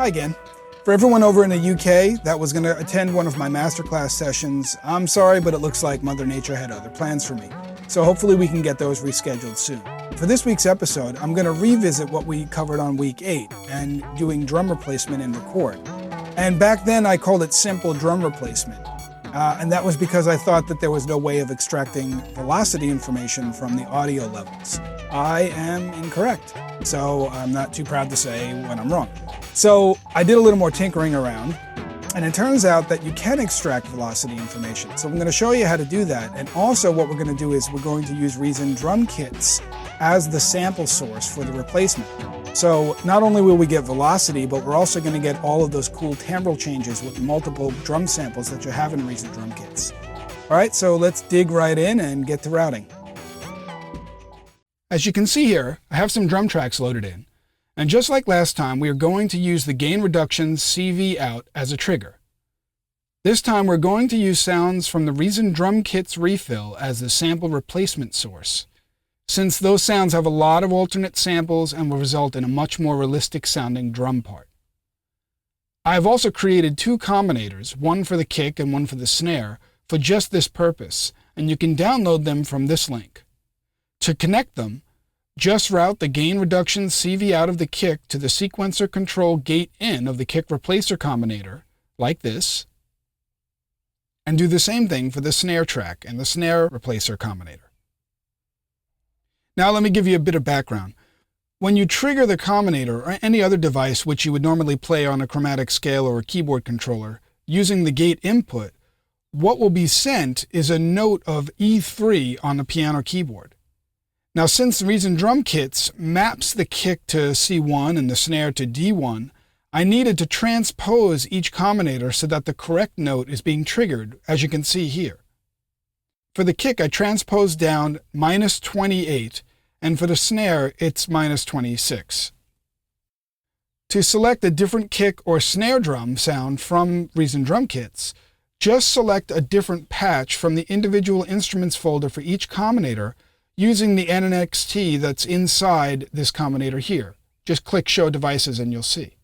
Hi again. For everyone over in the UK that was going to attend one of my masterclass sessions, I'm sorry, but it looks like Mother Nature had other plans for me. So hopefully we can get those rescheduled soon. For this week's episode, I'm going to revisit what we covered on week 8 and doing drum replacement in record. And back then I called it simple drum replacement. And that was because I thought that there was no way of extracting velocity information from the audio levels. I am incorrect, so I'm not too proud to say when I'm wrong. So I did a little more tinkering around, and it turns out that you can extract velocity information. So I'm going to show you how to do that. And also what we're going to do is we're going to use Reason drum kits as the sample source for the replacement. So not only will we get velocity, but we're also going to get all of those cool timbral changes with multiple drum samples that you have in Reason drum kits. All right, so let's dig right in and get to routing. As you can see here, I have some drum tracks loaded in. And just like last time, we are going to use the gain reduction CV out as a trigger. This time we're going to use sounds from the Reason drum kit's refill as the sample replacement source, since those sounds have a lot of alternate samples and will result in a much more realistic sounding drum part. I have also created 2 combinators, one for the kick and one for the snare, for just this purpose, and you can download them from this link. To connect them, just route the gain reduction CV out of the kick to the sequencer control gate in of the kick replacer combinator, like this, and do the same thing for the snare track and the snare replacer combinator. Now let me give you a bit of background. When you trigger the combinator or any other device which you would normally play on a chromatic scale or a keyboard controller, using the gate input, what will be sent is a note of E3 on the piano keyboard. Now, since Reason drum kits maps the kick to C1 and the snare to D1, I needed to transpose each combinator so that the correct note is being triggered, as you can see here. For the kick, I transposed down -28, and for the snare, it's -26. To select a different kick or snare drum sound from Reason drum kits, just select a different patch from the individual instruments folder for each combinator using the NXT that's inside this combinator here. Just click Show Devices and you'll see.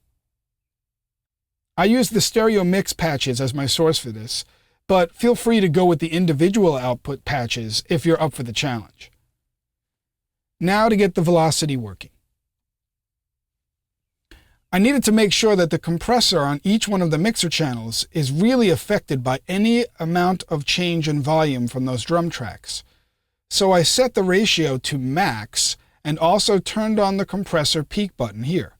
I use the stereo mix patches as my source for this, but feel free to go with the individual output patches if you're up for the challenge. Now to get the velocity working. I needed to make sure that the compressor on each one of the mixer channels is really affected by any amount of change in volume from those drum tracks. So I set the ratio to max and also turned on the compressor peak button here.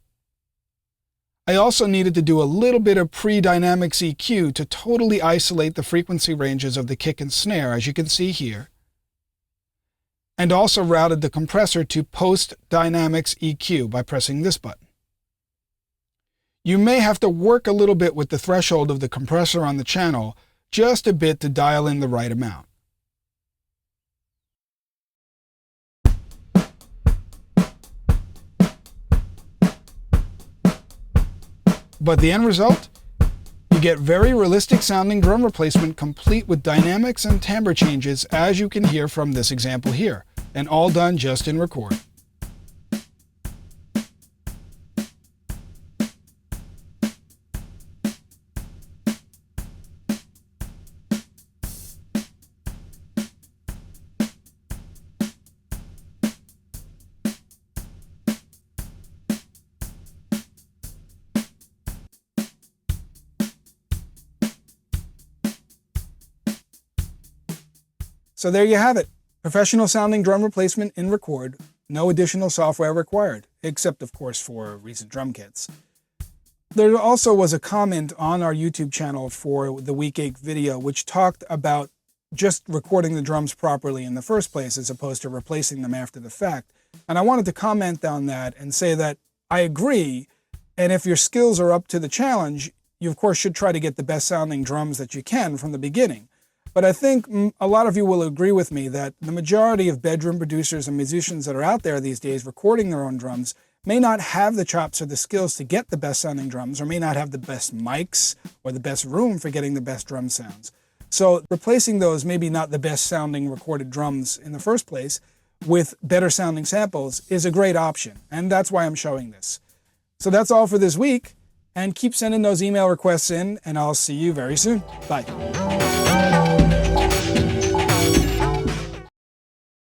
I also needed to do a little bit of pre-dynamics EQ to totally isolate the frequency ranges of the kick and snare, as you can see here, and also routed the compressor to post-dynamics EQ by pressing this button. You may have to work a little bit with the threshold of the compressor on the channel, just a bit to dial in the right amount. But the end result? You get very realistic sounding drum replacement complete with dynamics and timbre changes, as you can hear from this example here, and all done just in record. So there you have it. Professional sounding drum replacement in record. No additional software required, except of course for Reason drum kits. There also was a comment on our YouTube channel for the week 8 video which talked about just recording the drums properly in the first place as opposed to replacing them after the fact. And I wanted to comment on that and say that I agree, and if your skills are up to the challenge, you of course should try to get the best sounding drums that you can from the beginning. But I think a lot of you will agree with me that the majority of bedroom producers and musicians that are out there these days recording their own drums may not have the chops or the skills to get the best sounding drums, or may not have the best mics or the best room for getting the best drum sounds. So replacing those maybe not the best sounding recorded drums in the first place with better sounding samples is a great option, and that's why I'm showing this. So that's all for this week. And keep sending those email requests in, and I'll see you very soon. Bye.